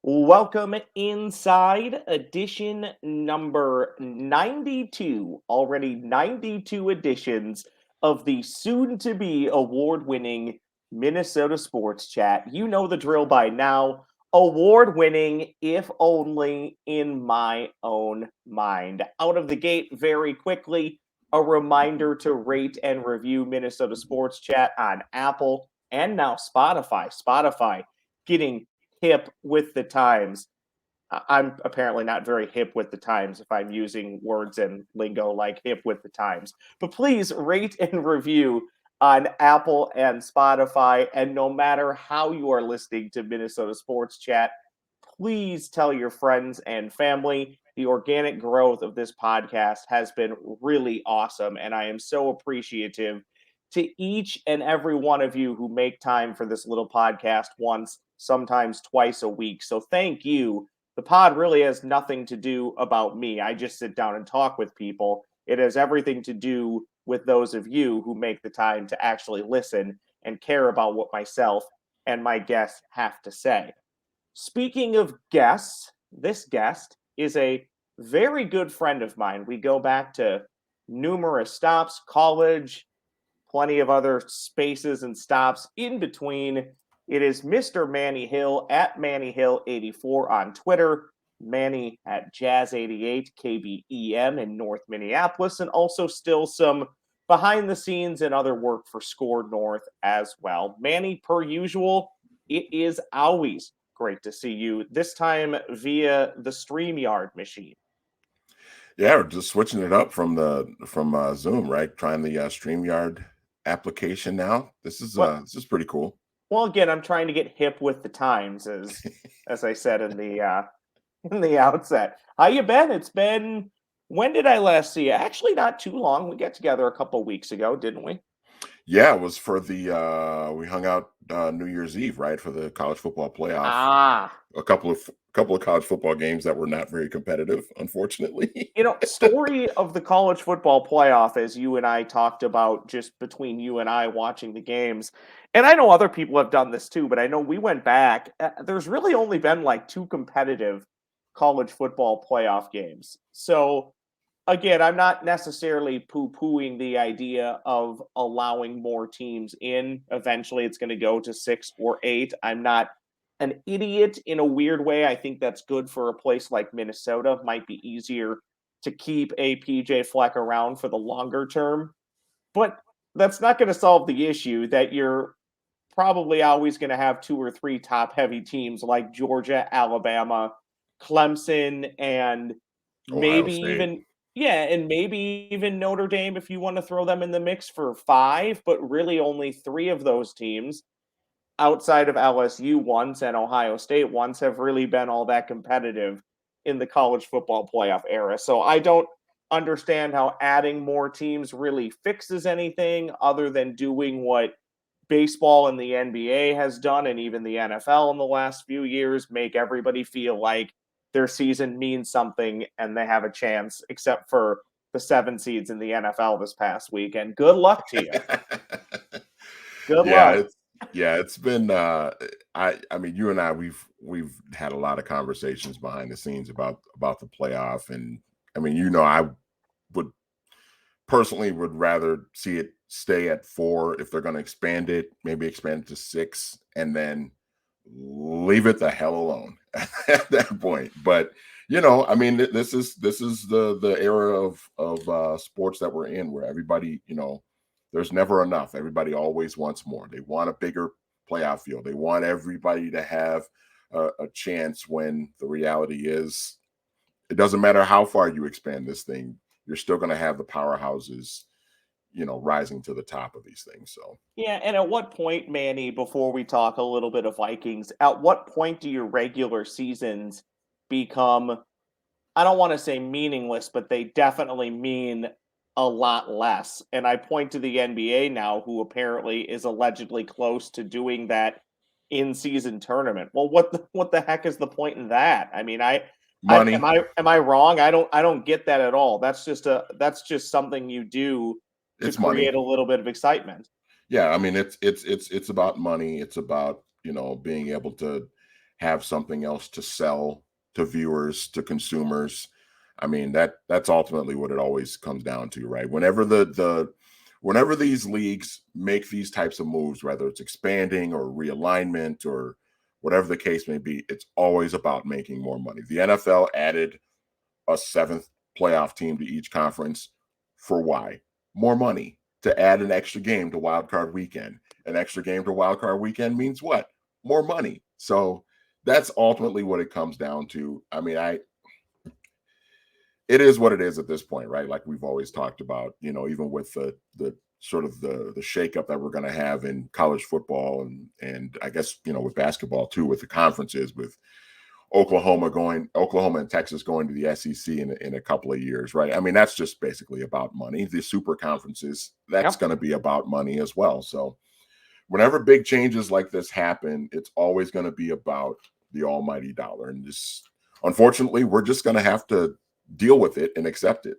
Welcome inside edition number 92, already 92 editions of the soon to be award winning Minnesota Sports Chat. You know the drill by now. Award winning, if only in my own mind. Out of the gate, very quickly, a reminder to rate and review Minnesota Sports Chat on Apple and now Spotify. Spotify getting hip with the times. I'm apparently not very hip with the times if I'm using words and lingo like hip with the times. But please rate and review on Apple and Spotify. And no matter how you are listening to Minnesota Sports Chat, please tell your friends and family. The organic growth of this podcast has been really awesome. And I am so appreciative to each and every one of you who make time for this little podcast once, sometimes twice a week. So thank you. The pod really has nothing to do about me. I just sit down and talk with people. It has everything to do with those of you who make the time to actually listen and care about what myself and my guests have to say. Speaking of guests, this guest is a very good friend of mine. We go back to numerous stops, college, plenty of other spaces and stops in between. It is Mr. Manny Hill at Manny Hill 84 on Twitter, Manny at Jazz 88 KBEM in North Minneapolis, and also still some behind the scenes and other work for Score North as well. Manny, per usual, it is always great to see you, this time via the StreamYard machine. Yeah, we're just switching it up from Zoom, right? Trying the StreamYard application now. This is pretty cool. Well, again, I'm trying to get hip with the times, as I said in the outset. How you been? It's been when did I last see you? Actually, not too long. We got together a couple weeks ago, didn't we? Yeah, it was for the we hung out New Year's Eve, right, for the college football playoff. Ah, A couple of college football games that were not very competitive, unfortunately. story of the college football playoff, as you and I talked about just between you and I watching the games. And I know other people have done this too, but I know we went back. There's really only been like two competitive college football playoff games. So again, I'm not necessarily poo-pooing the idea of allowing more teams in. Eventually, it's going to go to 6 or 8. I'm not an idiot in a weird way. I think that's good for a place like Minnesota. Might be easier to keep a PJ Fleck around for the longer term. But that's not going to solve the issue that you're probably always going to have two or three top heavy teams like Georgia, Alabama, Clemson, and Ohio maybe State. even yeah, and maybe even Notre Dame if you want to throw them in the mix for 5, but really only 3 of those teams outside of LSU once and Ohio State once have really been all that competitive in the college football playoff era. So I don't understand how adding more teams really fixes anything other than doing what baseball and the NBA has done and even the NFL in the last few years, make everybody feel like their season means something and they have a chance, except for the 7 seeds in the NFL this past week. And good luck to you. Good yeah, luck. it's been I mean, you and I we've had a lot of conversations behind the scenes about the playoff. And I mean, I would personally would rather see it stay at 4. If they're going to expand it, maybe expand it to 6, and then leave it the hell alone at that point. But I mean, this is the era of sports that we're in, where everybody, there's never enough. Everybody always wants more. They want a bigger playoff field. They want everybody to have a chance, when the reality is, it doesn't matter how far you expand this thing, you're still going to have the powerhouses, rising to the top of these things. So Yeah, and at what point, Manny, before we talk a little bit of Vikings, at what point do your regular seasons become, I don't want to say meaningless, but they definitely mean a lot less. And I point to the NBA now, who apparently is allegedly close to doing that in-season tournament. Well, what the heck is the point in that? I mean, I money, am I wrong? I don't get that at all. That's just something you do to it's money. create a little bit of excitement. Yeah, I mean, it's about money. It's about, being able to have something else to sell to viewers, to consumers. I mean, that's ultimately what it always comes down to, right? Whenever these leagues make these types of moves, whether it's expanding or realignment or whatever the case may be, it's always about making more money. The NFL added a seventh playoff team to each conference for why? More money, to add an extra game to wild card weekend. An extra game to wild card weekend means what? More money. So that's ultimately what it comes down to. I mean, it is what it is at this point, right? Like we've always talked about, even with the sort of the shakeup that we're going to have in college football and I guess with basketball too, with the conferences, with Oklahoma and Texas going to the SEC in a couple of years, right? I mean, that's just basically about money. The super conferences, that's going to be about money as well. So whenever big changes like this happen, it's always going to be about the almighty dollar. And just unfortunately, we're just going to have to deal with it and accept it.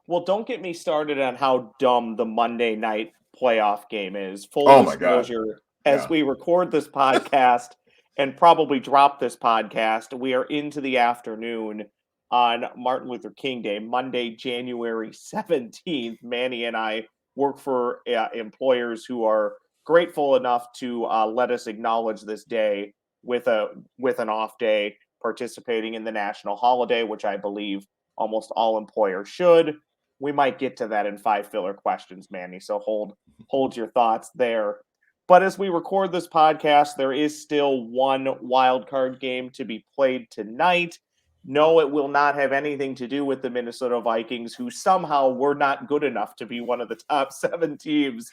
Well, don't get me started on how dumb the Monday night playoff game is. Full Oh my God. disclosure, as Yeah. we record this podcast and probably drop this podcast, we are into the afternoon on Martin Luther King Day, Monday, January 17th. Manny and I work for employers who are grateful enough to let us acknowledge this day with an off day, participating in the national holiday, which I believe almost all employers should. We might get to that in 5 filler questions, Manny. So hold your thoughts there. But as we record this podcast, there is still one wild card game to be played tonight. No, it will not have anything to do with the Minnesota Vikings, who somehow were not good enough to be one of the top 7 teams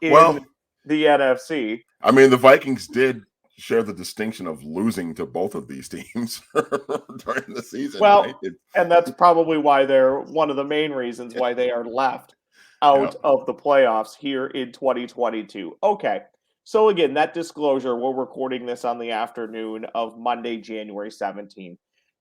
in Well, the NFC. I mean, the Vikings did share the distinction of losing to both of these teams during the season, right? Well, and that's probably why they're one of the main reasons why they are left Yeah. out of the playoffs here in 2022. Okay. So again, that disclosure, we're recording this on the afternoon of Monday, January 17th.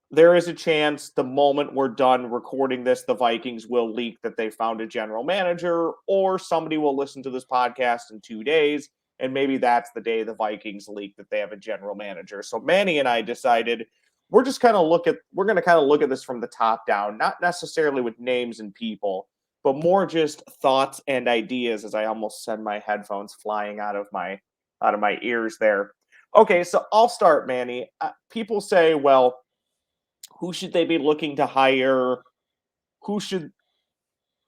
There is a chance the moment we're done recording this, the Vikings will leak that they found a general manager, or somebody will listen to this podcast in 2 days, and maybe that's the day the Vikings leak that they have a general manager. So Manny and I decided we're just we're going to kind of look at this from the top down, not necessarily with names and people, but more just thoughts and ideas. As I almost send my headphones flying out of my ears there. Okay, so I'll start, Manny. People say, well, who should they be looking to hire? Who should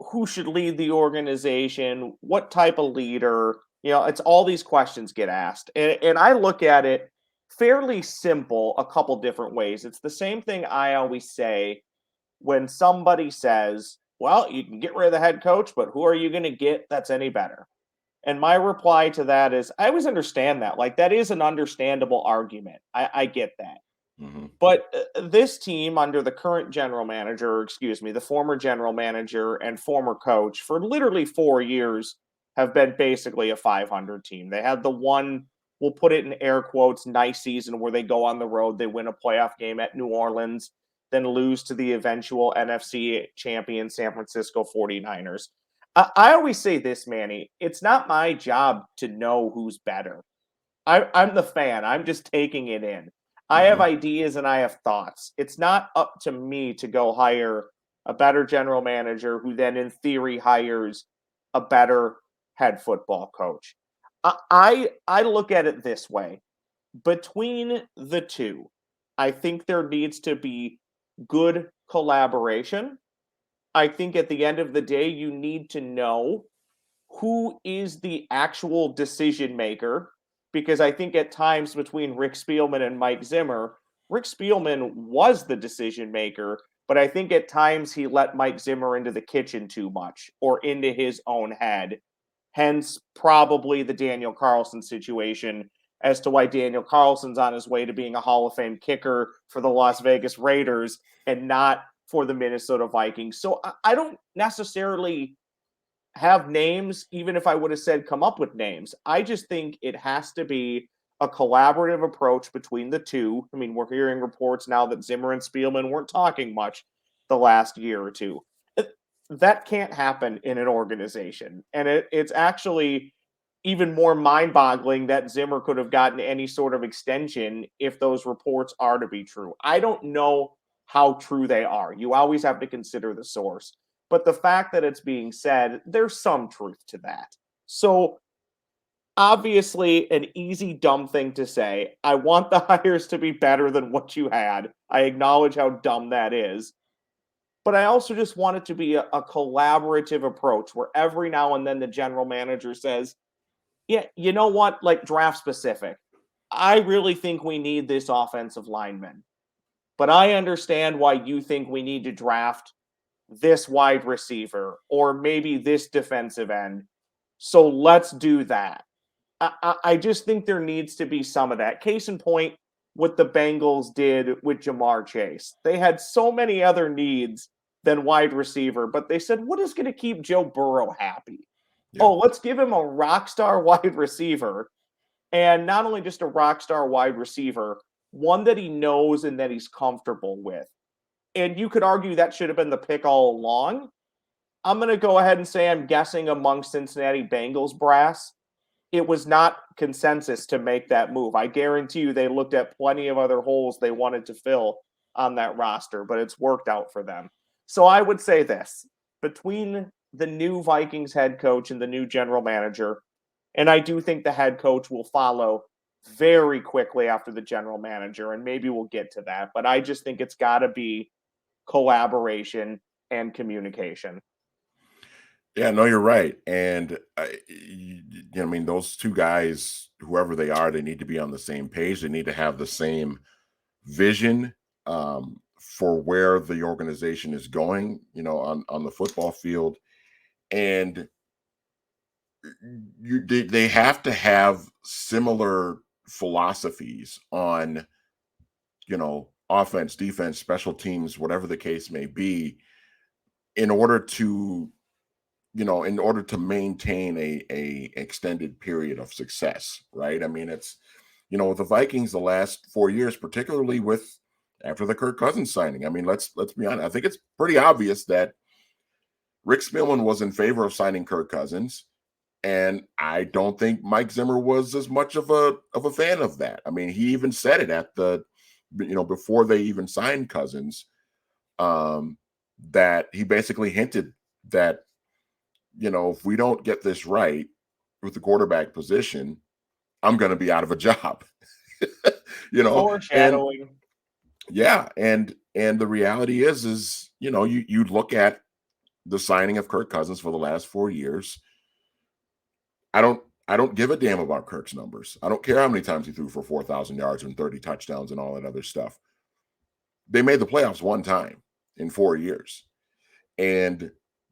who should lead the organization? What type of leader? It's all these questions get asked. And I look at it fairly simple a couple different ways. It's the same thing I always say when somebody says, well, you can get rid of the head coach, but who are you going to get that's any better? And my reply to that is, I always understand that. Like, that is an understandable argument. I get that. Mm-hmm. But this team, under the current general manager, or excuse me, the former general manager and former coach, for literally 4 years, have been basically a 500 team. They had the one, we'll put it in air quotes, nice season where they go on the road, they win a playoff game at New Orleans, then lose to the eventual NFC champion San Francisco 49ers. I always say this, Manny, it's not my job to know who's better. I'm the fan. I'm just taking it in. I have Mm-hmm. ideas and I have thoughts. It's not up to me to go hire a better general manager who then, in theory, hires a better head football coach. I look at it this way. Between the two, I think there needs to be good collaboration. I think at the end of the day, you need to know who is the actual decision maker, because I think at times between Rick Spielman and Mike Zimmer, Rick Spielman was the decision maker, but I think at times he let Mike Zimmer into the kitchen too much or into his own head. Hence, probably the Daniel Carlson situation as to why Daniel Carlson's on his way to being a Hall of Fame kicker for the Las Vegas Raiders and not for the Minnesota Vikings. So I don't necessarily have names, even if I would have said come up with names. I just think it has to be a collaborative approach between the two. I mean, we're hearing reports now that Zimmer and Spielman weren't talking much the last year or two. That can't happen in an organization. And it's actually even more mind-boggling that Zimmer could have gotten any sort of extension if those reports are to be true. I don't know how true they are. You always have to consider the source. But the fact that it's being said, there's some truth to that. So, obviously, an easy, dumb thing to say. I want the hires to be better than what you had. I acknowledge how dumb that is. But I also just want it to be a collaborative approach where every now and then the general manager says, yeah, you know what? Like draft specific. I really think we need this offensive lineman, but I understand why you think we need to draft this wide receiver or maybe this defensive end. So let's do that. I just think there needs to be some of that. Case in point, what the Bengals did with Jamar Chase. They had so many other needs than wide receiver, but they said, what is going to keep Joe Burrow happy? Yeah. Oh, let's give him a rock star wide receiver. And not only just a rock star wide receiver, one that he knows and that he's comfortable with. And you could argue that should have been the pick all along. I'm going to go ahead and say I'm guessing among Cincinnati Bengals brass it was not consensus to make that move. I guarantee you they looked at plenty of other holes they wanted to fill on that roster, but it's worked out for them. So I would say this between the new Vikings head coach and the new general manager, and I do think the head coach will follow very quickly after the general manager, and maybe we'll get to that. But I just think it's got to be collaboration and communication. Yeah, no, you're right. And I mean, those two guys, whoever they are, they need to be on the same page. They need to have the same vision for where the organization is going, on the football field. And they have to have similar philosophies on, offense, defense, special teams, whatever the case may be, in order to maintain a extended period of success, right? I mean, it's with the Vikings the last 4 years, particularly with after the Kirk Cousins signing. I mean, let's be honest. I think it's pretty obvious that Rick Spielman was in favor of signing Kirk Cousins, and I don't think Mike Zimmer was as much of a fan of that. I mean, he even said it at the before they even signed Cousins, um, that he basically hinted that if we don't get this right with the quarterback position, I'm going to be out of a job. And Foreshadowing. yeah, and the reality is you look at the signing of Kirk Cousins for the last 4 years. I don't give a damn about Kirk's numbers. I don't care how many times he threw for 4,000 yards and 30 touchdowns and all that other stuff. They made the playoffs one time in 4 years. And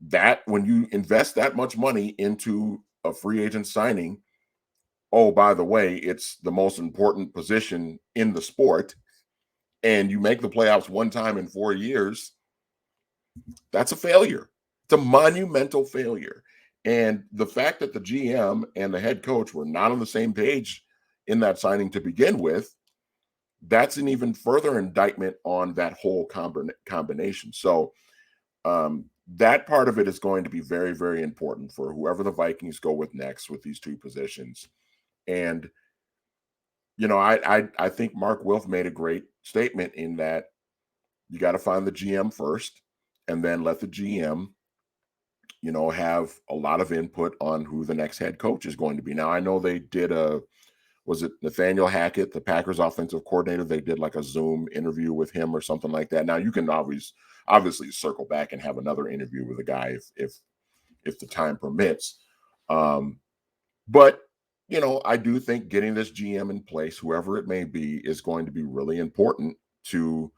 that when you invest that much money into a free agent signing, oh, by the way, it's the most important position in the sport, and you make the playoffs one time in 4 years, that's a failure. It's a monumental failure. And the fact that the GM and the head coach were not on the same page in that signing to begin with, that's an even further indictment on that whole combination. So that part of it is going to be very, very important for whoever the Vikings go with next with these two positions. And I think Mark Wilf made a great statement in that you got to find the GM first, and then let the GM, have a lot of input on who the next head coach is going to be. Now I know they did was it Nathaniel Hackett, the Packers offensive coordinator? They did like a Zoom interview with him or something like that. Now you can obviously circle back and have another interview with a guy if the time permits. But I do think getting this GM in place, whoever it may be, is going to be really important to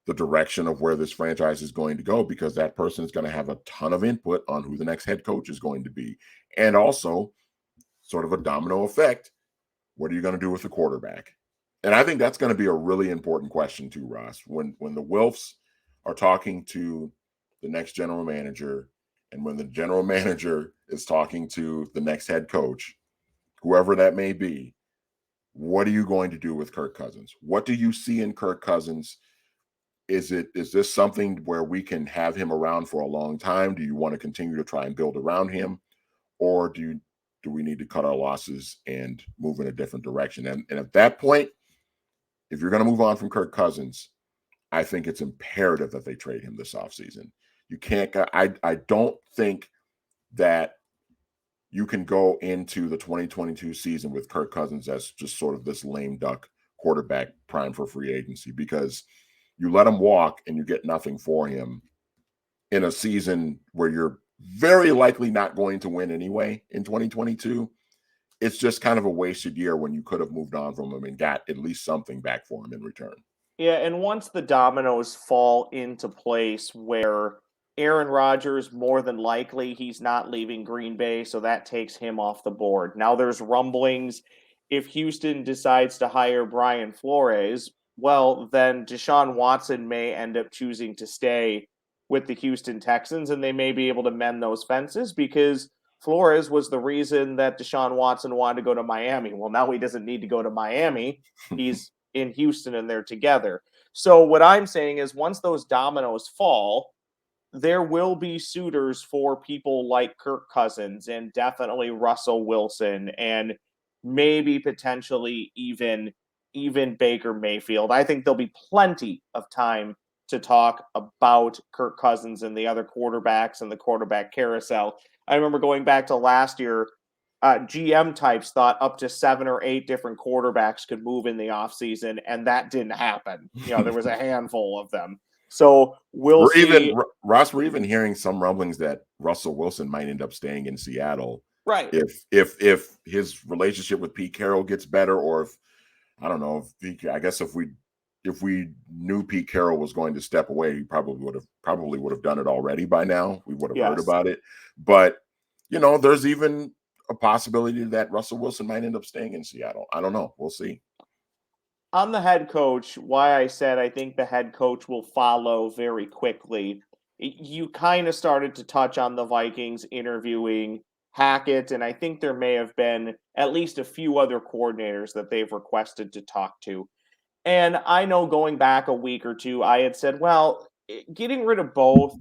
the direction of where this franchise is going to go, because that person is going to have a ton of input on who the next head coach is going to be. And also sort of a domino effect. What are you going to do with the quarterback? And I think that's going to be a really important question too, Ross. When the Wilfs are talking to the next general manager, and when the general manager is talking to the next head coach, whoever that may be, what are you going to do with Kirk Cousins? What do you see in Kirk Cousins? Is this something where we can have him around for a long time? Do you want to continue to try and build around him? Or do do we need to cut our losses and move in a different direction? And at that point, if you're going to move on from Kirk Cousins, I think it's imperative that they trade him this offseason. You can't. I don't think that you can go into the 2022 season with Kirk Cousins as just sort of this lame duck quarterback prime for free agency, because you let him walk and you get nothing for him in a season where you're very likely not going to win anyway in 2022. It's just kind of a wasted year when you could have moved on from him and got at least something back for him in return. Yeah, and once the dominoes fall into place where Aaron Rodgers, more than likely, he's not leaving Green Bay, so that takes him off the board. Now there's rumblings if Houston decides to hire Brian Flores, well, then Deshaun Watson may end up choosing to stay with the Houston Texans, and they may be able to mend those fences because Flores was the reason that Deshaun Watson wanted to go to Miami. Well, now he doesn't need to go to Miami. He's in Houston and they're together. So what I'm saying is once those dominoes fall, there will be suitors for people like Kirk Cousins and definitely Russell Wilson and maybe potentially even Baker Mayfield. I think there'll be plenty of time to talk about Kirk Cousins and the other quarterbacks and the quarterback carousel. I remember going back to last year, GM types thought up to 7 or 8 different quarterbacks could move in the offseason, and that didn't happen. There was a handful of them. So we'll see. Ross, we're even hearing some rumblings that Russell Wilson might end up staying in Seattle. Right. If his relationship with Pete Carroll gets better, or if I don't know, if we knew Pete Carroll was going to step away, he probably would have done it already by now. We would have heard about it. But there's even a possibility that Russell Wilson might end up staying in Seattle. I don't know. We'll see. On the head coach, why I said I think the head coach will follow very quickly. You kind of started to touch on the Vikings interviewing Hackett, and I think there may have been at least a few other coordinators that they've requested to talk to. And I know going back a week or two, I had said, well, getting rid of both,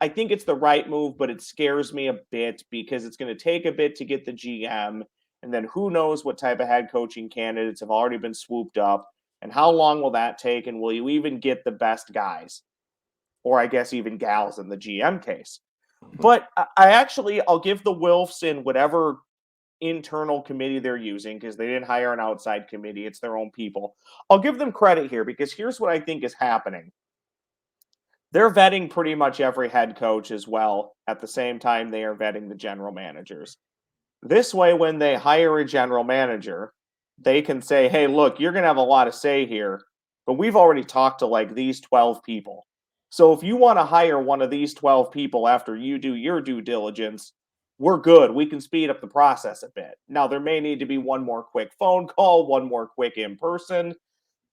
I think it's the right move, but it scares me a bit because it's going to take a bit to get the GM. And then who knows what type of head coaching candidates have already been swooped up. And how long will that take? And will you even get the best guys? Or I guess even gals in the GM case. But I'll give the Wilfs in whatever internal committee they're using because they didn't hire an outside committee. It's their own people. I'll give them credit here because here's what I think is happening. They're vetting pretty much every head coach as well. At the same time, they are vetting the general managers. This way, when they hire a general manager, they can say, hey, look, you're going to have a lot of say here, but we've already talked to like these 12 people. So if you want to hire one of these 12 people after you do your due diligence, we're good. We can speed up the process a bit. Now, there may need to be one more quick phone call, one more quick in person,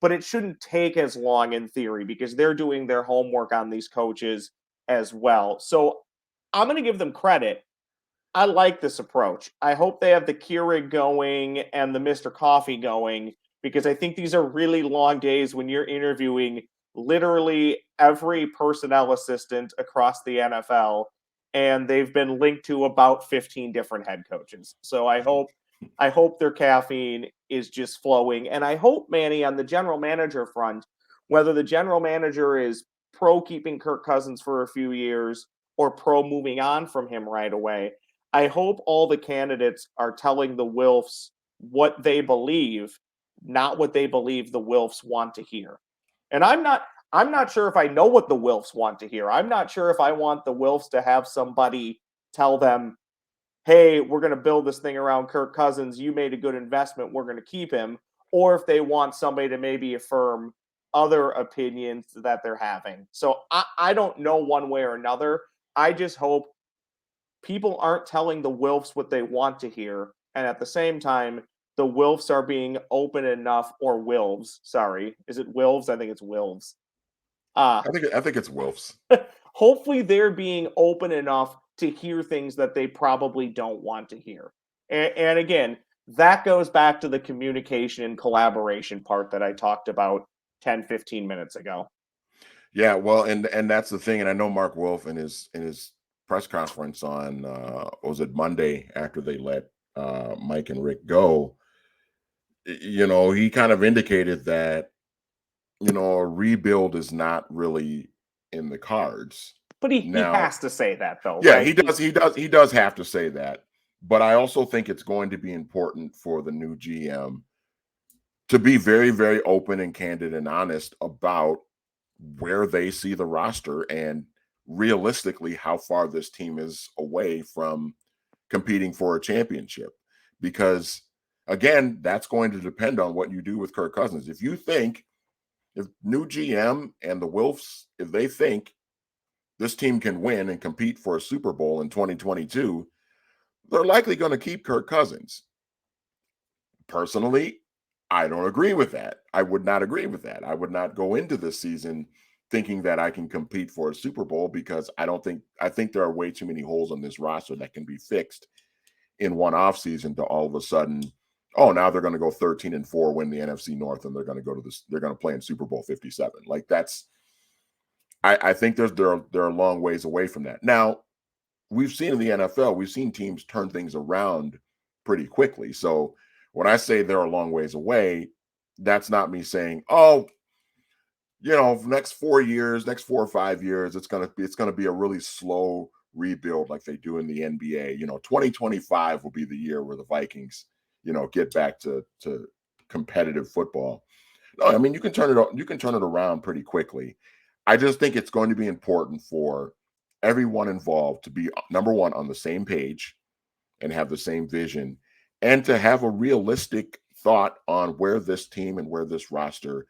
but it shouldn't take as long in theory because they're doing their homework on these coaches as well. So I'm going to give them credit. I like this approach. I hope they have the Keurig going and the Mr. Coffee going because I think these are really long days when you're interviewing literally every personnel assistant across the NFL, and they've been linked to about 15 different head coaches. So I hope their caffeine is just flowing. And I hope, Manny, on the general manager front, whether the general manager is pro keeping Kirk Cousins for a few years or pro moving on from him right away, I hope all the candidates are telling the Wilfs what they believe, not what they believe the Wilfs want to hear. And I'm not sure if I know what the Wilfs want to hear. I'm not sure if I want the Wilfs to have somebody tell them, hey, we're going to build this thing around Kirk Cousins. You made a good investment. We're going to keep him. Or if they want somebody to maybe affirm other opinions that they're having. So I don't know one way or another. I just hope people aren't telling the Wilfs what they want to hear. And at the same time, the Wilfs are being open enough, or Wilves, sorry. Is it Wilves? I think it's Wilves. I think it's Wilfs. Hopefully they're being open enough to hear things that they probably don't want to hear. And again, that goes back to the communication and collaboration part that I talked about 10, 15 minutes ago. Yeah, well, and that's the thing. And I know Mark Wolf in his press conference on was it Monday after they let Mike and Rick go, he kind of indicated that, a rebuild is not really in the cards. But he Now, has to say that though, yeah, right? he does have to say that. But I also think it's going to be important for the new GM to be very, very open and candid and honest about where they see the roster and realistically how far this team is away from competing for a championship. Because again, that's going to depend on what you do with Kirk Cousins. If new GM and the Wilfs, if they think this team can win and compete for a Super Bowl in 2022, they're likely going to keep Kirk Cousins. Personally, I don't agree with that. I would not agree with that. I would not go into this season thinking that I can compete for a Super Bowl because I think there are way too many holes on this roster that can be fixed in one offseason to all of a sudden, oh, now they're going to go 13-4, win the NFC North, and they're going to go to this, they're going to play in Super Bowl 57. Like I think there are long ways away from that. Now, we've seen in the NFL, we've seen teams turn things around pretty quickly. So when I say they're a long ways away, that's not me saying, oh, next 4 years, next 4 or 5 years, it's gonna be a really slow rebuild like they do in the NBA. 2025 will be the year where the Vikings, get back to competitive football. No, I mean you can turn it around pretty quickly. I just think it's going to be important for everyone involved to be number one on the same page and have the same vision and to have a realistic thought on where this team and where this roster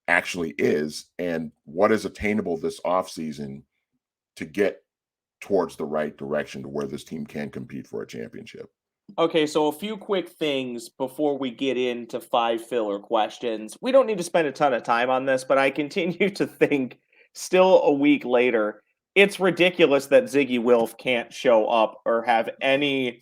actually is and what is attainable this offseason to get towards the right direction to where this team can compete for a championship. Okay, so a few quick things before we get into 5 filler questions. We don't need to spend a ton of time on this, but I continue to think, still a week later, it's ridiculous that Ziggy Wilf can't show up or have any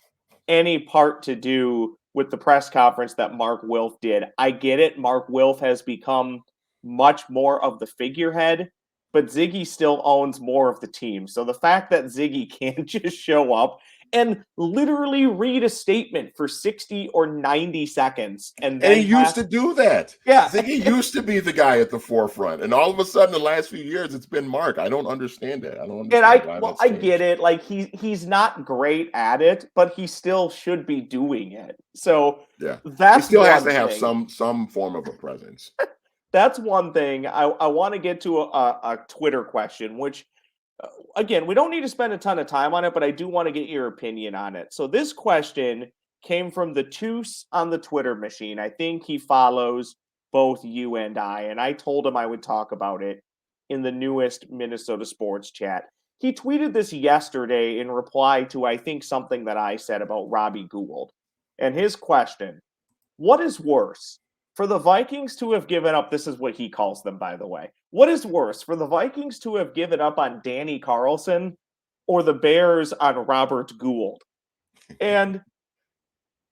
part to do with the press conference that Mark Wilf did. I get it. Mark Wilf has become much more of the figurehead, but Ziggy still owns more of the team. So the fact that Ziggy can't just show up and literally read a statement for 60 or 90 seconds and And he then used pass. to do that. Yeah. Ziggy used to be the guy at the forefront. And all of a sudden, the last few years, it's been Mark. I don't understand it. I don't And understand why that's I get changed. it. Like he's not great at it, but he still should be doing it. So Yeah. He that's still has one to have thing. some form of a presence. That's one thing. I want to get to a Twitter question, which again, we don't need to spend a ton of time on it, but I do want to get your opinion on it. So this question came from the Toos on the Twitter machine. I think he follows both you and I told him I would talk about it in the newest Minnesota sports chat. He tweeted this yesterday in reply to I think something that I said about Robbie Gould. And his question, what is worse? For the Vikings to have given up, this is what he calls them, by the way. What is worse, for the Vikings to have given up on Danny Carlson or the Bears on Robert Gould? And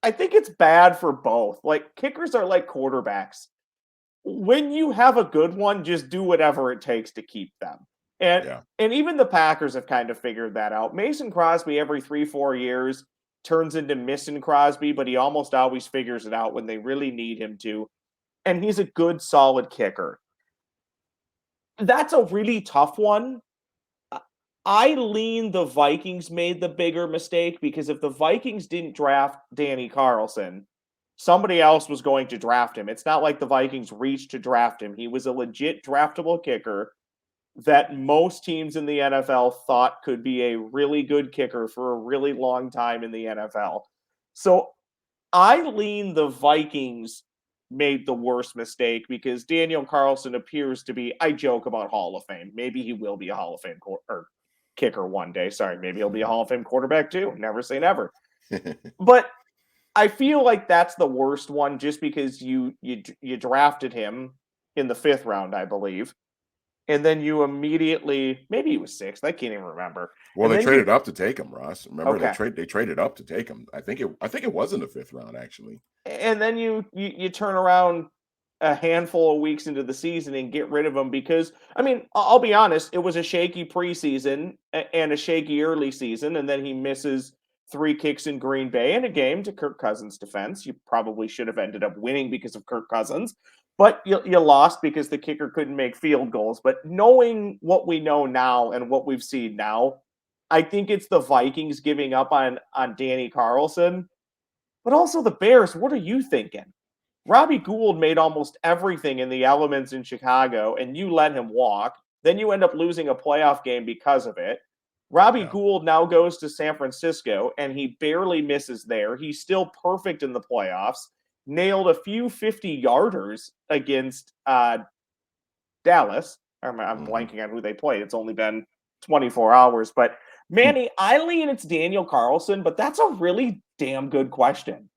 I think it's bad for both. Like, kickers are like quarterbacks. When you have a good one, just do whatever it takes to keep them. And Yeah. and even the Packers have kind of figured that out. Mason Crosby every 3-4 years turns into missing Crosby, but he almost always figures it out when they really need him to. And he's a good, solid kicker. That's a really tough one. I lean the Vikings made the bigger mistake because if the Vikings didn't draft Danny Carlson, somebody else was going to draft him. It's not like the Vikings reached to draft him. He was a legit draftable kicker that most teams in the NFL thought could be a really good kicker for a really long time in the NFL. So I lean the Vikings made the worst mistake because Daniel Carlson appears to be, I joke about Hall of Fame. Maybe he will be a Hall of Fame or kicker one day. Sorry, maybe he'll be a Hall of Fame quarterback too. Never say never. But I feel like that's the worst one just because you drafted him in the 5th round, I believe. And then you immediately, maybe he was 6th, I can't even remember. Well, And they then you traded up to take him, Ross. Remember okay. they traded up to take him. I think it was in the 5th round actually. And then you turn around a handful of weeks into the season and get rid of him because I mean, I'll be honest, it was a shaky preseason and a shaky early season, and then he misses 3 kicks in Green Bay in a game, to Kirk Cousins' defense. You probably should have ended up winning because of Kirk Cousins, but you lost because the kicker couldn't make field goals. But knowing what we know now and what we've seen now, I think it's the Vikings giving up on Danny Carlson, but also the Bears. What are you thinking? Robbie Gould made almost everything in the elements in Chicago, and you let him walk. Then you end up losing a playoff game because of it. Robbie Yeah. Gould now goes to San Francisco, and he barely misses there. He's still perfect in the playoffs. Nailed a few 50-yarders against Dallas. I'm Mm-hmm. blanking on who they played. It's only been 24 hours. But Manny, I lean it's Daniel Carlson, but that's a really damn good question.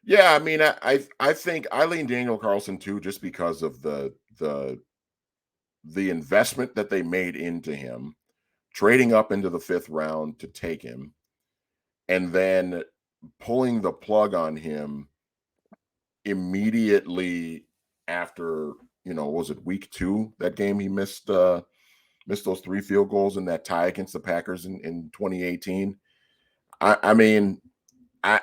Yeah, I mean, I think I lean Daniel Carlson too, just because of the investment that they made into him, trading up into the 5th round to take him, and then pulling the plug on him immediately after, was it week 2, that game he missed those 3 field goals in that tie against the Packers in 2018. I mean, I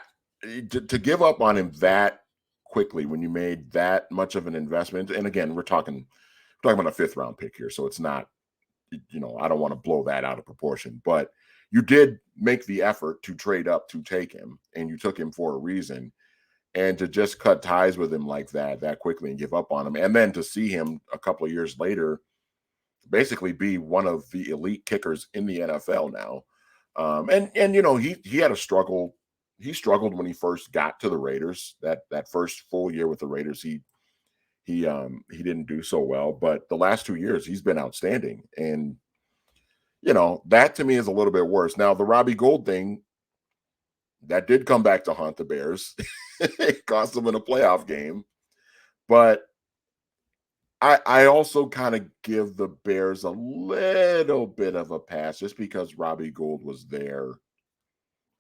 to give up on him that quickly when you made that much of an investment, and again, we're talking about a 5th round pick here, so it's not, I don't want to blow that out of proportion, but you did make the effort to trade up to take him, and you took him for a reason. And to just cut ties with him like that quickly and give up on him, and then to see him a couple of years later basically be one of the elite kickers in the NFL now. And he had a struggle. He struggled when he first got to the Raiders. That first full year with the Raiders, he didn't do so well. But the last 2 years, he's been outstanding. And that to me is a little bit worse. Now the Robbie Gould thing, that did come back to haunt the Bears. It cost them in a playoff game. But I also kind of give the Bears a little bit of a pass just because Robbie Gould was there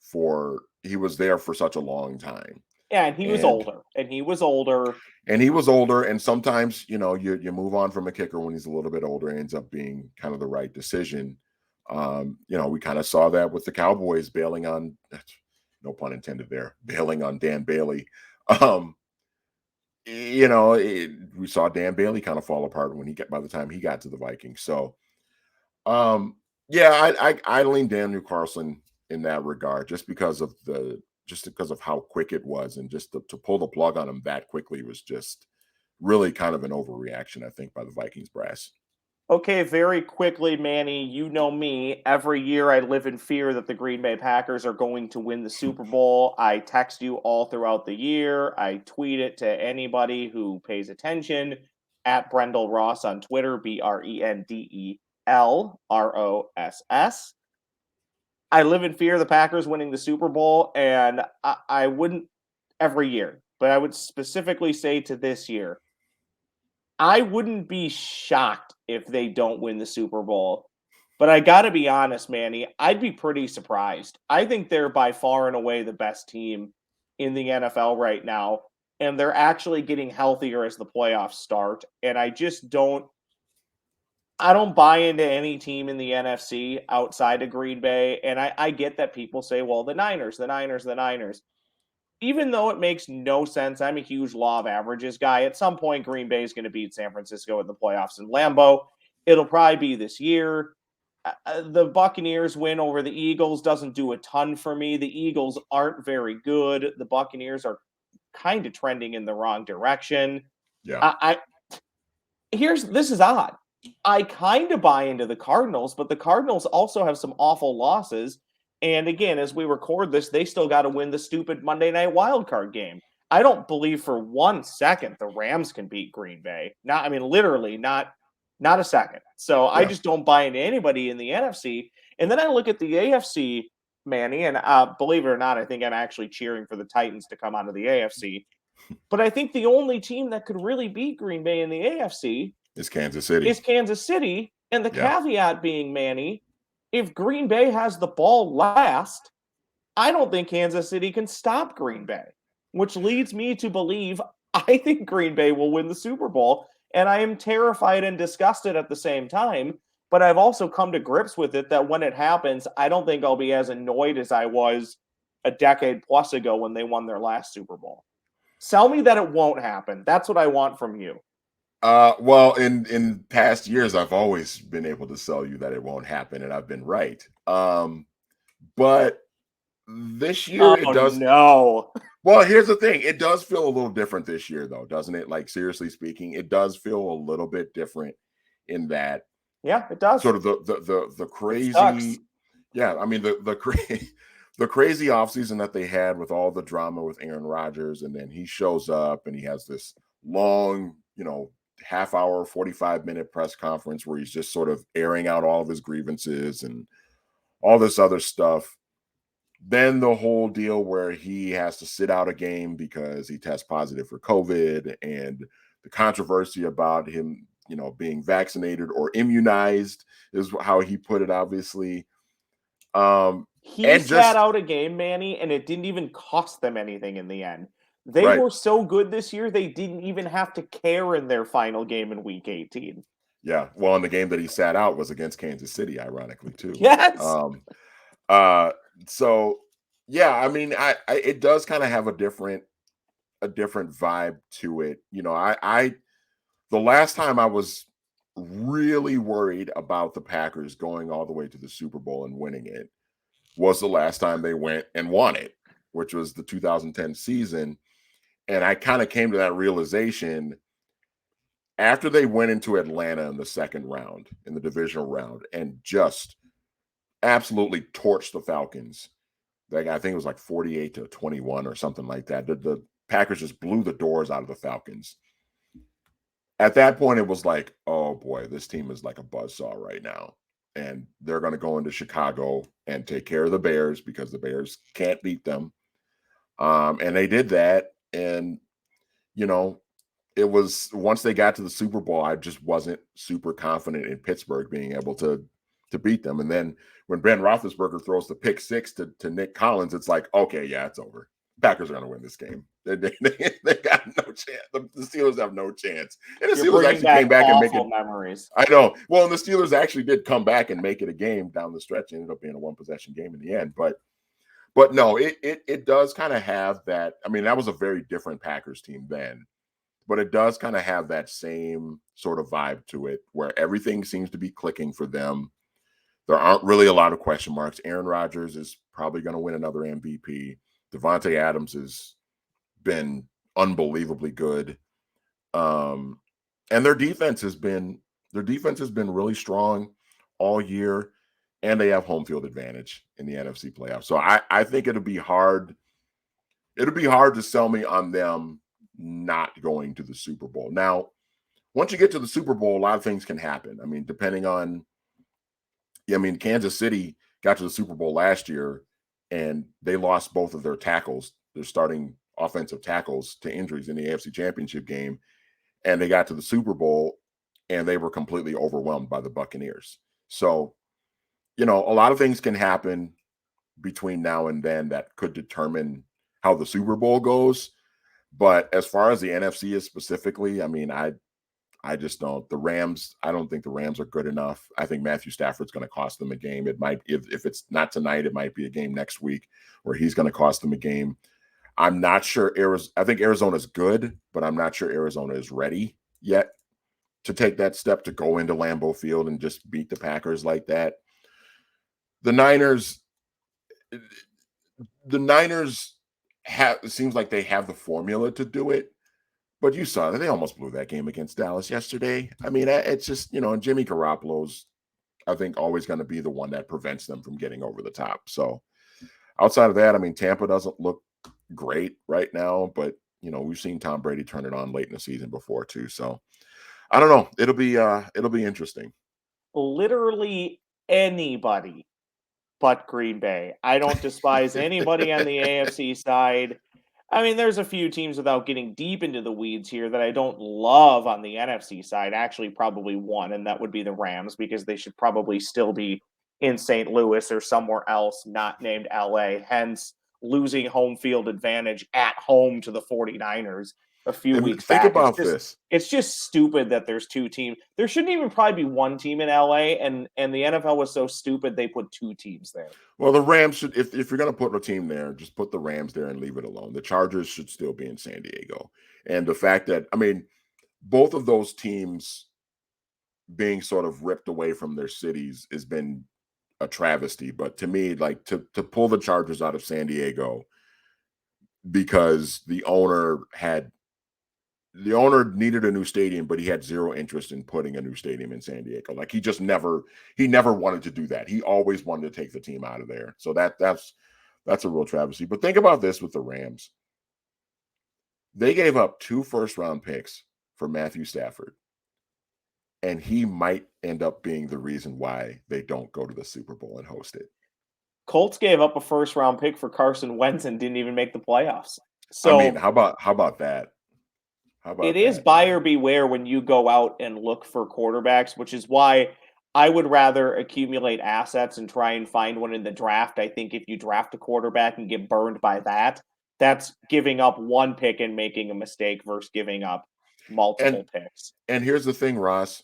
for such a long time. Yeah, and he was And older. And he was older. and he was older. And sometimes, you move on from a kicker when he's a little bit older, it ends up being kind of the right decision. We kind of saw that with the Cowboys bailing on, no pun intended there, bailing on Dan Bailey. We saw Dan Bailey kind of fall apart by the time he got to the Vikings. So, yeah, I lean Daniel Carlson in that regard, just because of how quick it was, and just to pull the plug on him that quickly was just really kind of an overreaction, I think, by the Vikings brass. Okay, very quickly, Manny, you know me. Every year I live in fear that the Green Bay Packers are going to win the Super Bowl. I text you all throughout the year. I tweet it to anybody who pays attention at Brendel Ross on Twitter, BrendelRoss. I live in fear of the Packers winning the Super Bowl, and I wouldn't every year, but I would specifically say to this year, I wouldn't be shocked if they don't win the Super Bowl. But I got to be honest, Manny, I'd be pretty surprised. I think they're by far and away the best team in the NFL right now. And they're actually getting healthier as the playoffs start. And I don't buy into any team in the NFC outside of Green Bay. And I get that people say, well, the Niners, the Niners, the Niners. Even though it makes no sense, I'm a huge law of averages guy. At some point, Green Bay is going to beat San Francisco in the playoffs in Lambeau. It'll probably be this year. The Buccaneers win over the Eagles doesn't do a ton for me. The Eagles aren't very good. The Buccaneers are kind of trending in the wrong direction. Yeah. I this is odd. I kind of buy into the Cardinals, but the Cardinals also have some awful losses. And again, as we record this, they still got to win the stupid Monday night wild card game. I don't believe for 1 second the Rams can beat Green Bay. Literally not a second. So I Yeah. just don't buy into anybody in the NFC. And then I look at the AFC, Manny, and believe it or not, I think I'm actually cheering for the Titans to come out of the AFC. But I think the only team that could really beat Green Bay in the AFC It's Kansas City. is Kansas City. And the Yeah. caveat being, Manny, if Green Bay has the ball last, I don't think Kansas City can stop Green Bay, which leads me to believe I think Green Bay will win the Super Bowl. And I am terrified and disgusted at the same time. but I've also come to grips with it that when it happens, I don't think I'll be as annoyed as I was a decade plus ago when they won their last Super Bowl. Sell me that it won't happen. That's what I want from you. Well, in past years, I've always been able to sell you that it won't happen, and I've been right. But this year it Oh does. no. Well, here's the thing. It does feel a little different this year, though, doesn't it? Like, seriously speaking, it does feel a little bit different in that Yeah, it does. sort of the It sucks. crazy. Yeah, I mean the the crazy offseason that they had with all the drama with Aaron Rodgers, and then he shows up and he has this long, half hour, 45-minute press conference where he's just sort of airing out all of his grievances and all this other stuff. Then the whole deal where he has to sit out a game because he tests positive for COVID, and the controversy about him, being vaccinated or immunized is how he put it, obviously. He And sat just out a game, Manny, and it didn't even cost them anything in the end. They right. were so good this year, they didn't even have to care in their final game in week 18. Yeah. Well, and the game that he sat out was against Kansas City, ironically, too. Yes. Uh so yeah, I mean, I it does kind of have a different vibe to it. I the last time I was really worried about the Packers going all the way to the Super Bowl and winning it was the last time they went and won it, which was the 2010 season. And I kind of came to that realization after they went into Atlanta in the second round, in the divisional round, and just absolutely torched the Falcons. Like, I think it was like 48-21 or something like that. The Packers just blew the doors out of the Falcons. At that point, it was like, oh boy, this team is like a buzzsaw right now. And they're going to go into Chicago and take care of the Bears because the Bears can't beat them. And they did that. And, you know, it was once they got to the Super Bowl, I just wasn't super confident in Pittsburgh being able to beat them. And then when Ben Roethlisberger throws the pick six to Nick Collins, it's like, okay, yeah, it's over. Packers are going to win this game. They got no chance. The Steelers have no chance. And the You're Steelers bringing actually came back back and make it. awful memories. I know. Well, and the Steelers actually did come back and make it a game down the stretch. It ended up being a one possession game in the end. But no, it does kind of have that. I mean, that was a very different Packers team then. But it does kind of have that same sort of vibe to it where everything seems to be clicking for them. There aren't really a lot of question marks. Aaron Rodgers is probably going to win another MVP. Devontae Adams has been unbelievably good. And their defense has been really strong all year, and they have home field advantage in the NFC playoffs. So I think it'll be hard. It'll be hard to sell me on them not going to the Super Bowl. Now, once you get to the Super Bowl, a lot of things can happen. I mean, Kansas City got to the Super Bowl last year and they lost both of their tackles, their starting offensive tackles, to injuries in the AFC Championship game. And they got to the Super Bowl and they were completely overwhelmed by the Buccaneers. So, a lot of things can happen between now and then that could determine how the Super Bowl goes. But as far as the NFC is specifically, I mean, I just don't. The Rams, I don't think the Rams are good enough. I think Matthew Stafford's going to cost them a game. It might, if it's not tonight, it might be a game next week where he's going to cost them a game. I'm not sure I think Arizona's good, but I'm not sure Arizona is ready yet to take that step to go into Lambeau Field and just beat the Packers like that. The Niners, the Niners it seems like they have the formula to do it. But you saw that they almost blew that game against Dallas yesterday. I mean, it's just, and Jimmy Garoppolo's, I think, always going to be the one that prevents them from getting over the top. So outside of that, I mean, Tampa doesn't look great right now, but, we've seen Tom Brady turn it on late in the season before too. So I don't know. It'll be interesting. Literally anybody but Green Bay. I don't despise anybody on the AFC side. I mean, there's a few teams without getting deep into the weeds here that I don't love on the NFC side. Actually, probably one, and that would be the Rams because they should probably still be in St. Louis or somewhere else not named LA, hence losing home field advantage at home to the 49ers. a few And weeks think back. about this. It's just stupid that there's two teams. There shouldn't even probably be one team in LA, and the NFL was so stupid they put two teams there. Well, the Rams should, if you're going to put a team there, just put the Rams there and leave it alone. The Chargers should still be in San Diego. And the fact that, I mean, both of those teams being sort of ripped away from their cities has been a travesty. But to me, like to pull the Chargers out of San Diego because the owner needed a new stadium, but he had zero interest in putting a new stadium in San Diego. Like he never wanted to do that. He always wanted to take the team out of there. So that's a real travesty. But think about this with the Rams. They gave up 2 first-round picks for Matthew Stafford. And he might end up being the reason why they don't go to the Super Bowl and host it. Colts gave up a first-round pick for Carson Wentz and didn't even make the playoffs. I mean, So how about that? How it about is that, buyer man? beware when you go out and look for quarterbacks, which is why I would rather accumulate assets and try and find one in the draft. I think if you draft a quarterback and get burned by that, that's giving up one pick and making a mistake versus giving up multiple And picks. and here's the thing, Ross.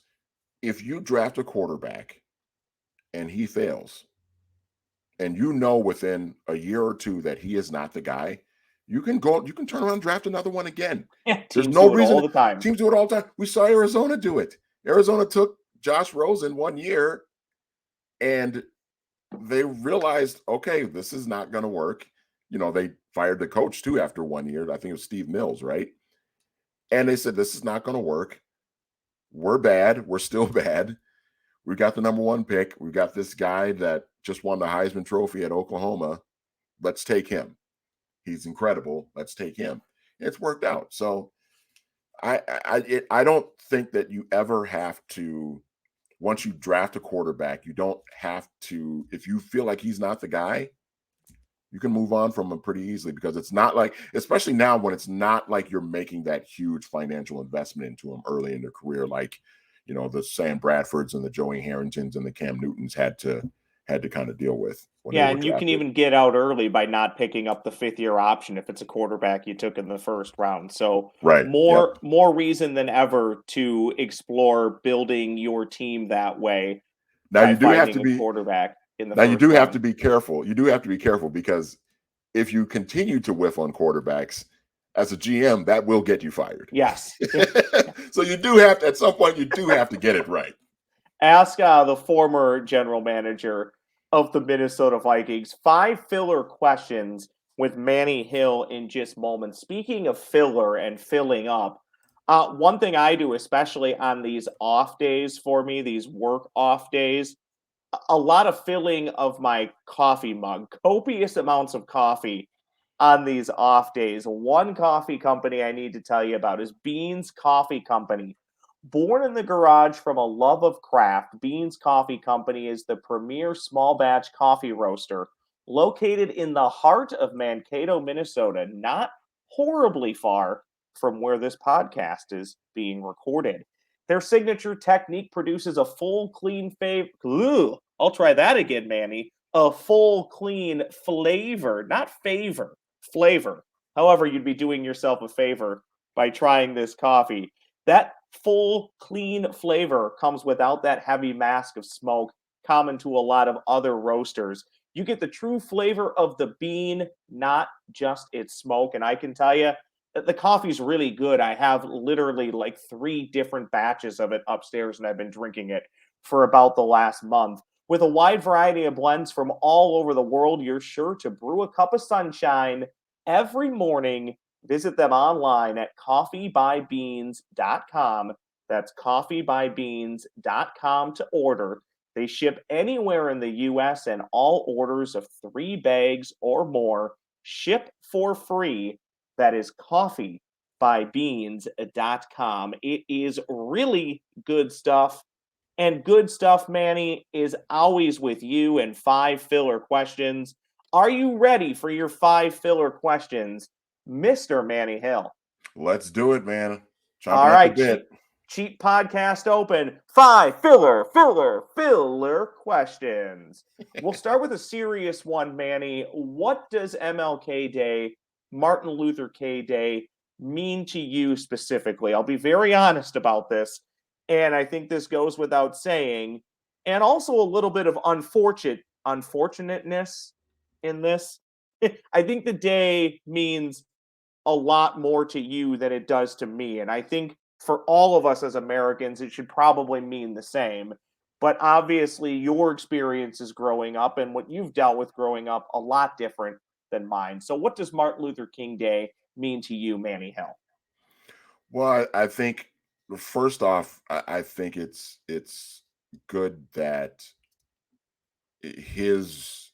If you draft a quarterback and he fails, and you know within a year or two that he is not the guy, you can turn around and draft another one again. Yeah, There's teams no do it all reason. the time. Teams do it all the time. We saw Arizona do it. Arizona took Josh Rosen 1 year and they realized, okay, this is not going to work. They fired the coach too after 1 year. I think it was Steve Mills, right? And they said, this is not going to work. We're bad. We're still bad. We got the number 1 pick. We got this guy that just won the Heisman Trophy at Oklahoma. Let's take him. He's incredible. Let's take him. It's worked out. So I don't think that you ever have to, once you draft a quarterback, you don't have to, if you feel like he's not the guy, you can move on from him pretty easily because it's not like, especially now when it's not like you're making that huge financial investment into him early in their career, like, the Sam Bradfords and the Joey Harringtons and the Cam Newtons had to kind of deal with when they Yeah, were and you can drafted. even get out early by not picking up the fifth-year option if it's a quarterback you took in the first round. So Right. Yep. more reason than ever to explore building your team that way Now by you do have finding to a be quarterback in the now you first do have round. to be careful. You do have to be careful because if you continue to whiff on quarterbacks as a GM, that will get you fired. Yes. So you do have to, at some point, you do have to get it right. Ask the former general manager of the Minnesota Vikings 5 filler questions with Manny Hill in just moments. Speaking of filler and filling up, one thing I do, especially on these off days for me, these work off days, a lot of filling of my coffee mug, copious amounts of coffee on these off days. One coffee company I need to tell you about is Beans Coffee Company. Born in the garage from a love of craft, Beans Coffee Company is the premier small batch coffee roaster located in the heart of Mankato, Minnesota, not horribly far from where this podcast is being recorded. Their signature technique produces a full, clean I'll try that again, Manny. A full, clean flavor, not favor, flavor. However, you'd be doing yourself a favor by trying this coffee. That full, clean flavor comes without that heavy mask of smoke common to a lot of other roasters. You get the true flavor of the bean, not just its smoke. And I can tell you, the coffee's really good. I have literally like 3 different batches of it upstairs, and I've been drinking it for about the last month. With a wide variety of blends from all over the world, you're sure to brew a cup of sunshine every morning. Visit them online at coffeebybeans.com. That's coffeebybeans.com to order. They ship anywhere in the US, and all orders of 3 bags or more ship for free. That is coffeebybeans.com. It is really good stuff. And good stuff, Manny, is always with you and 5 filler questions. Are you ready for your 5 filler questions, Mr. Manny Hill? Let's do it, man. All Chomping at the right, bit. cheap podcast open. 5 filler questions. We'll start with a serious one, Manny. What does MLK Day, Martin Luther K Day, mean to you specifically? I'll be very honest about this, and I think this goes without saying, and also a little bit of unfortunateness in this. I think the day means a lot more to you than it does to me. And I think for all of us as Americans, it should probably mean the same. But obviously, your experiences growing up and what you've dealt with growing up a lot different than mine. So, what does Martin Luther King Day mean to you, Manny Hill? Well, I think first off, I think it's good that his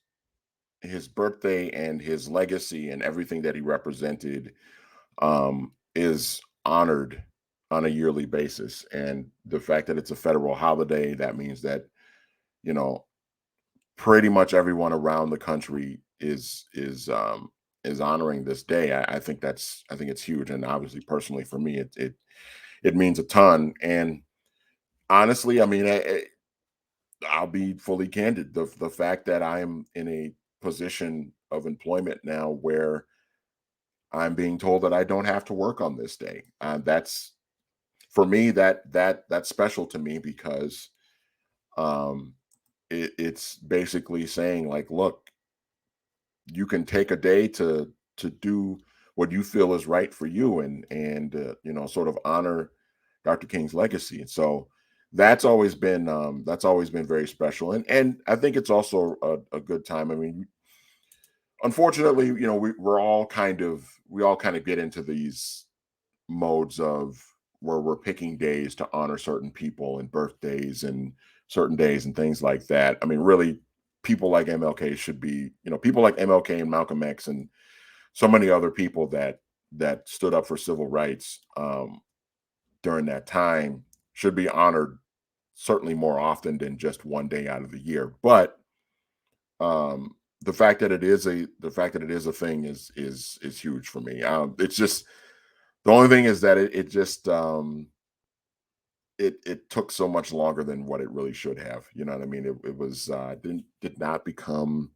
his birthday and his legacy and everything that he represented is honored on a yearly basis. And the fact that it's a federal holiday, that means that you know pretty much everyone around the country is honoring this day. I think it's huge, and obviously, personally for me, it means a ton. And honestly, I mean, I'll be fully candid. The fact that I am in a position of employment now where I'm being told that I don't have to work on this day, that's for me that's special to me because um, it's basically saying like, look, you can take a day to do what you feel is right for you and sort of honor Dr. King's legacy. And so that's always been very special. And I think it's also a good time. I mean, unfortunately, we all kind of get into these modes of where we're picking days to honor certain people and birthdays and certain days and things like that. I mean, really, people like MLK should be, people like MLK and Malcolm X and so many other people that stood up for civil rights during that time should be honored certainly more often than just one day out of the year. But the fact that it is a thing is huge for me. It's just the only thing is that it just it took so much longer than what it really should have. You know what I mean? It was did not become.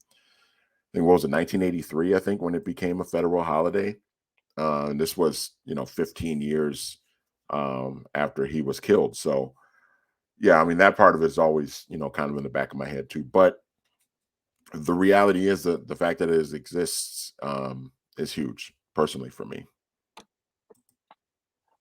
I think what was it, 1983? I think when it became a federal holiday. And this was 15 years after he was killed. So yeah, I mean that part of it is always kind of in the back of my head too. But the reality is that the fact that it exists is huge personally for me.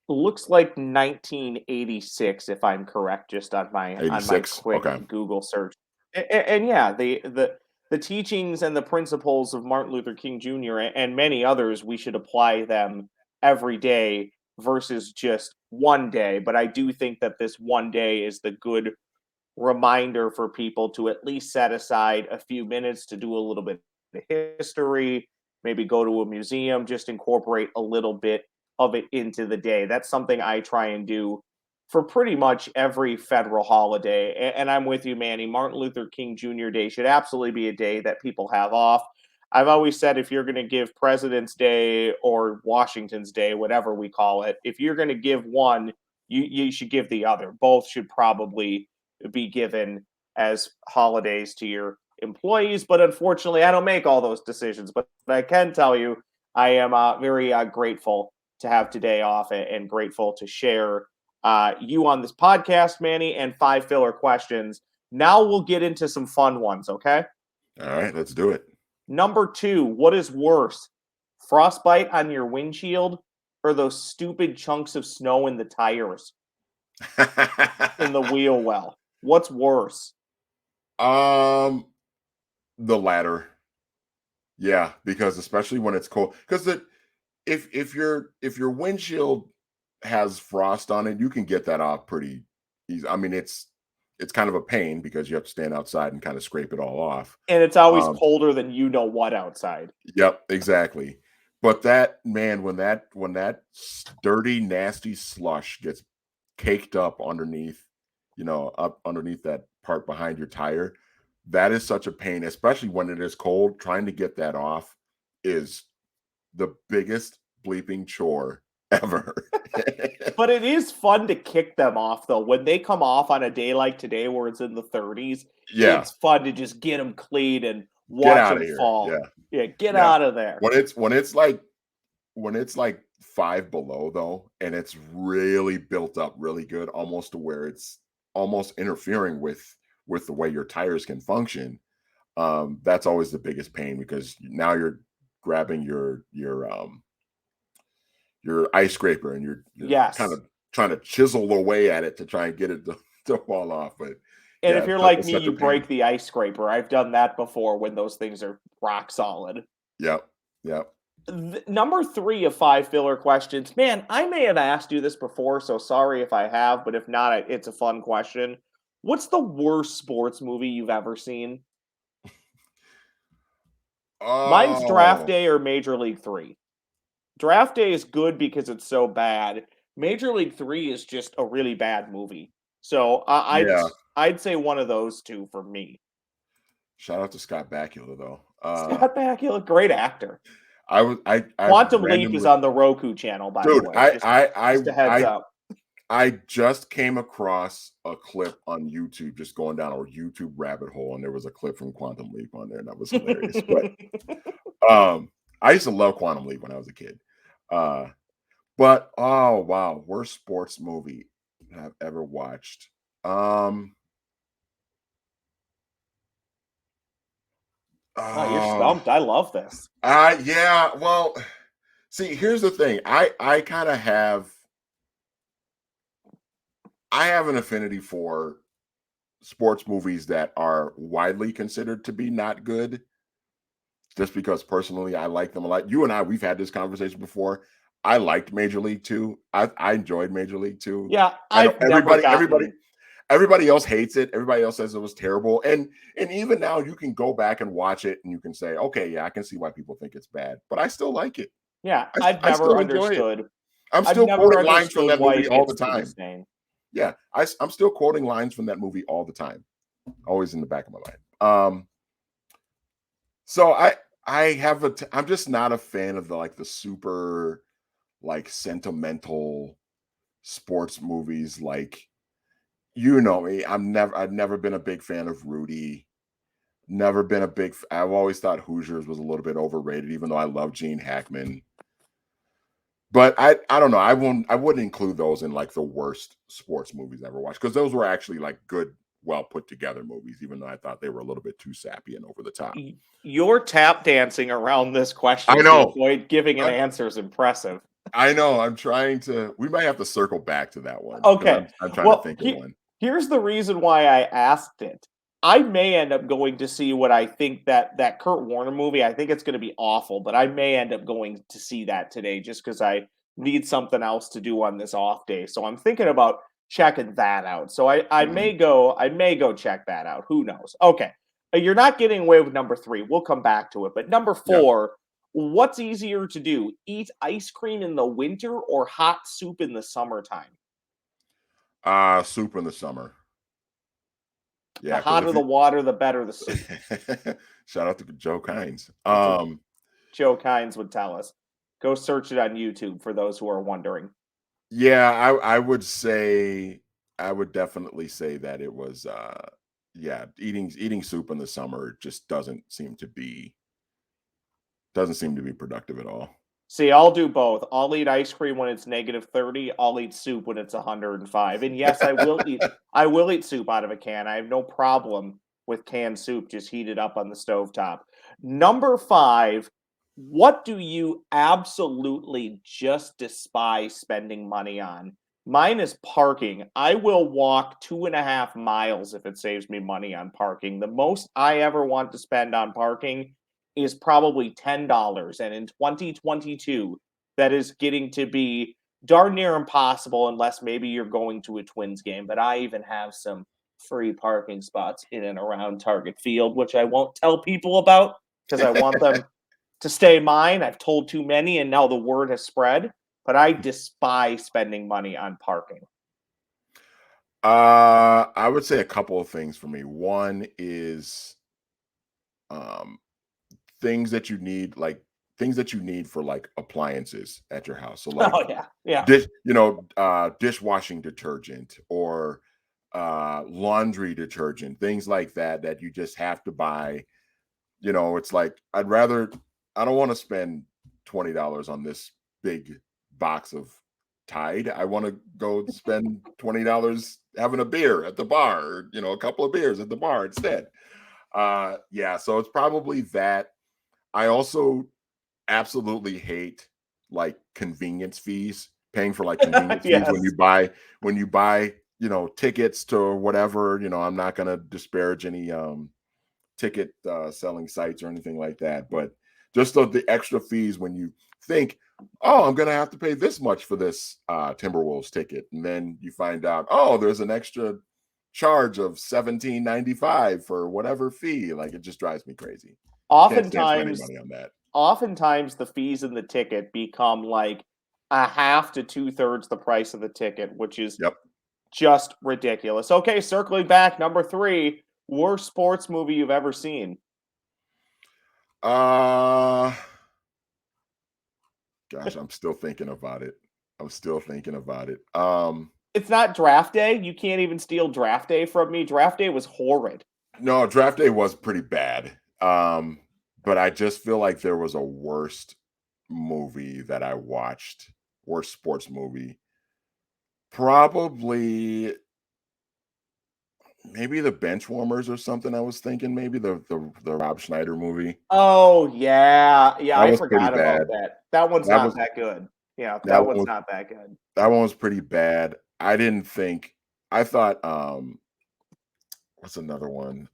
Looks like 1986, if I'm correct, just on my 86. quick Okay. Google search. And yeah, the teachings and the principles of Martin Luther King Jr. And many others, we should apply them every day versus just one day. But I do think that this one day is the good reminder for people to at least set aside a few minutes to do a little bit of history, maybe go to a museum, just incorporate a little bit of it into the day. That's something I try and do for pretty much every federal holiday. And I'm with you, Manny. Martin Luther King Jr. Day should absolutely be a day that people have off. I've always said if you're going to give President's Day or Washington's Day, whatever we call it, if you're going to give one, you should give the other. Both should probably be given as holidays to your employees. But unfortunately, I don't make all those decisions. But I can tell you, I am very grateful to have today off and grateful to share you on this podcast, Manny, and 5 filler questions. Now we'll get into some fun ones, okay? All right, let's do it. Number 2, what is worse? Frostbite on your windshield or those stupid chunks of snow in the tires in the wheel well? What's worse? um, the latter. Yeah, because especially when it's cold, because if your windshield has frost on it, you can get that off pretty easy. I mean, it's kind of a pain because you have to stand outside and kind of scrape it all off. And it's always Um, colder than you know what outside. yep, exactly. But that man, when that dirty, nasty slush gets caked up underneath, up underneath that part behind your tire, that is such a pain, especially when it is cold. Trying to get that off is the biggest bleeping chore ever. But it is fun to kick them off, though. When they come off on a day like today where it's in the 30s, Yeah, it's fun to just get them clean and get watch out them of here. fall. Yeah, Yeah, get yeah. out of there. When it's like Five Below though, and it's really built up really good, almost to where it's almost interfering with the way your tires can function. That's always the biggest pain because now you're grabbing your ice scraper and you're kind Yes. of trying to chisel away at it to try and get it to, to fall off. But And yeah, if you're like it's me, such a you pain. break the ice scraper. I've done that before when those things are rock solid. Yep. Yep. Number 3 of 5 filler questions. Man, I may have asked you this before, so sorry if I have, but if not, it's a fun question. What's the worst sports movie you've ever seen? Mine's Draft Oh, Day or Major League 3. Draft Day is good because it's so bad. Major League 3 is just a really bad movie. So yeah. I'd say one of those two for me. Shout out to Scott Bakula though. Scott Bakula, great actor. I Quantum Leap is randomly, on the Roku channel, by the dude, way. Just a heads up. I just came across a clip on YouTube, just going down a YouTube rabbit hole, and there was a clip from Quantum Leap on there, and that was hilarious. But um, I used to love Quantum Leap when I was a kid. Uh, but oh wow, worst sports movie that I've ever watched. Um, Oh, you're oh, stumped. I love this. yeah. Well, see, here's the thing. I kind of have an affinity for sports movies that are widely considered to be not good, just because personally I like them a lot. You and I, we've had this conversation before. I liked Major League Two. I enjoyed Major League Two. Yeah, I know I've never gotten. everybody else hates it. Everybody else says it was terrible. And even now you can go back and watch it and you can say, okay, yeah, I can see why people think it's bad, but I still like it. Yeah, I still enjoy it. I'm I've still never quoting lines from understood that why movie it all gets the to time. disdain. Yeah, I'm still quoting lines from that movie all the time, always in the back of my mind. So I'm just not a fan of the super like sentimental sports movies. Like, you know me, I've never been a big fan of Rudy. Never been a big. I've always thought Hoosiers was a little bit overrated, even though I love Gene Hackman. But I don't know. I wouldn't include those in like the worst sports movies I ever watched, because those were actually like good, well put together movies, even though I thought they were a little bit too sappy and over the top. You're tap dancing around this I question to know. avoid giving an I, answer is impressive. I know. I'm trying to. We might have to circle back to that one because Okay. I'm trying to Well, think of one. here's the reason why I asked it. I may end up going to see what I think that Kurt Warner movie. I think it's going to be awful, but I may end up going to see that today just because I need something else to do on this off day. So I'm thinking about checking that out. So Mhm. I may go check that out. Who knows? Okay, you're not getting away with number 3. We'll come back to it. But number Yeah. 4, what's easier to do? Eat ice cream in the winter or hot soup in the summertime? Soup in the summer. The Yeah, because hotter if the you water, the better the soup. shout out to Joe Kynes. That's what Joe Kynes would tell us. Go search it on YouTube for those who are wondering. Yeah, I would definitely say that it was yeah, eating soup in the summer just doesn't seem to be productive at all. See, I'll do both. I'll eat ice cream when it's -30. I'll eat soup when it's 105. And yes, I will eat soup out of a can. I have no problem with canned soup just heated up on the stovetop. Number 5, what do you absolutely just despise spending money on? Mine is parking. I will walk 2.5 miles if it saves me money on parking. The most I ever want to spend on parking is probably $10. And in 2022, that is getting to be darn near impossible unless maybe you're going to a Twins game. But I even have some free parking spots in and around Target Field, which I won't tell people about because I want them to stay mine. I've told too many, and now the word has spread. But I despise spending money on parking. I would say a couple of things for me. One is um things that you need, like things that you need for like appliances at your house. So Oh like yeah, yeah. dishwashing detergent or laundry detergent, things like that that you just have to buy. It's like I don't want to spend $20 on this big box of Tide. I want to go spend $20 having a beer at the bar, or, a couple of beers at the bar instead. Yeah, so it's probably that. I also absolutely hate like convenience fees, paying for like convenience fees when Yes. you buy, tickets to whatever. I'm not going to disparage any ticket selling sites or anything like that, but just the extra fees when you think, oh, I'm going to have to pay this much for this Timberwolves ticket, and then you find out, oh, there's an extra charge of $17.95 for whatever fee. Like, it just drives me crazy. Can't stand spending Oftentimes money on that. oftentimes the fees in the ticket become like a half to two-thirds the price of the ticket, which is Yep. just ridiculous. Okay, circling back, number 3, worst sports movie you've ever seen. Uh Gosh, I'm still thinking about it. I'm still thinking about it. It's not Draft Day. You can't even steal Draft Day from me. Draft Day was horrid. No, Draft Day was pretty bad. But I just feel like there was a worst movie that I watched, worst sports movie. Probably maybe the Benchwarmers or something. I was thinking maybe the Rob Schneider movie. Oh, yeah. Yeah, That I was pretty forgot about bad. that. That one's That not was that good. Yeah, that that one one's was not that good. that one was pretty bad. I didn't think I thought what's another one?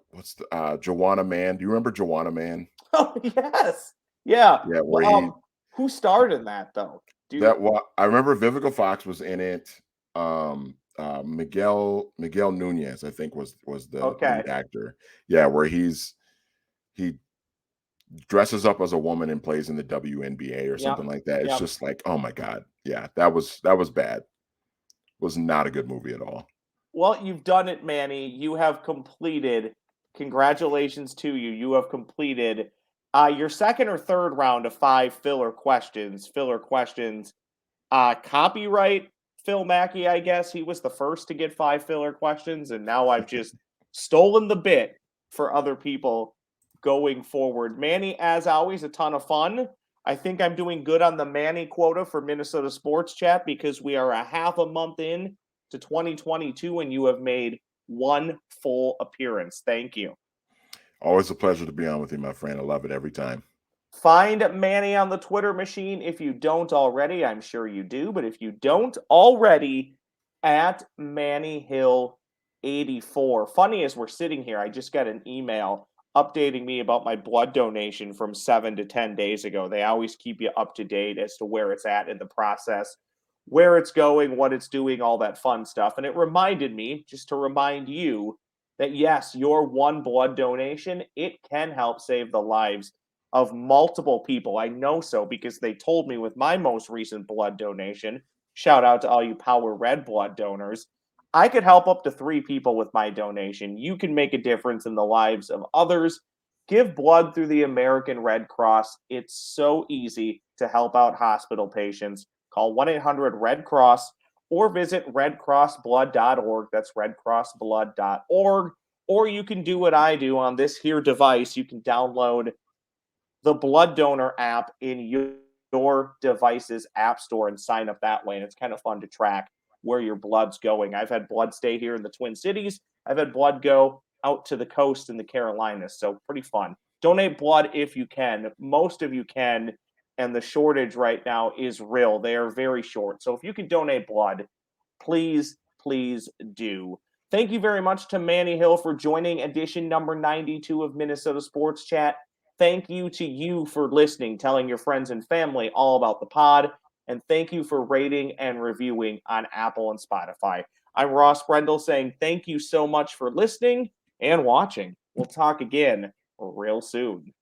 What's the Joanna Man? Do you remember Joanna Man? Oh, yes. Yeah. Yeah, where Well, he who starred in that, though? Do you that what I remember Vivica Fox was in it. Miguel Nunez, I think was the okay. lead actor. Yeah, where he dresses up as a woman and plays in the WNBA or Yep. something like that. It's Yep. just like, oh my God. Yeah, that was bad. Was not a good movie at all. Well, you've done it, Manny. You have completed. Congratulations to you. You have completed your second or third round of 5 filler questions. Filler questions. Copyright Phil Mackey, I guess. He was the first to get 5 filler questions, and now I've just stolen the bit for other people going forward. Manny, as always, a ton of fun. I think I'm doing good on the Manny quota for Minnesota Sports Chat because we are a half a month in to 2022 and you have made one full appearance. Thank you. Always a pleasure to be on with you, my friend. I love it every time. Find Manny on the Twitter machine if you don't already. I'm sure you do, but if you don't already, at Manny Hill 84. Funny as we're sitting here, I just got an email updating me about my blood donation from 7 to 10 days ago. They always keep you up to date as to where it's at in the process, where it's going, what it's doing, all that fun stuff. And it reminded me, just to remind you, that yes, your one blood donation, it can help save the lives of multiple people. I know so because they told me with my most recent blood donation. Shout out to all you Power Red blood donors. I could help up to 3 people with my donation. You can make a difference in the lives of others. Give blood through the American Red Cross. It's so easy to help out hospital patients. Call 1-800-RED-CROSS or visit redcrossblood.org. That's redcrossblood.org. Or you can do what I do on this here device. You can download the blood donor app in your device's app store and sign up that way. And it's kind of fun to track where your blood's going. I've had blood stay here in the Twin Cities. I've had blood go out to the coast in the Carolinas. So pretty fun. Donate blood if you can. Most of you can. And the shortage right now is real. They are very short. So if you can donate blood, please, please do. Thank you very much to Manny Hill for joining edition number 92 of Minnesota Sports Chat. Thank you to you for listening, telling your friends and family all about the pod. And thank you for rating and reviewing on Apple and Spotify. I'm Ross Brendel saying thank you so much for listening and watching. We'll talk again real soon.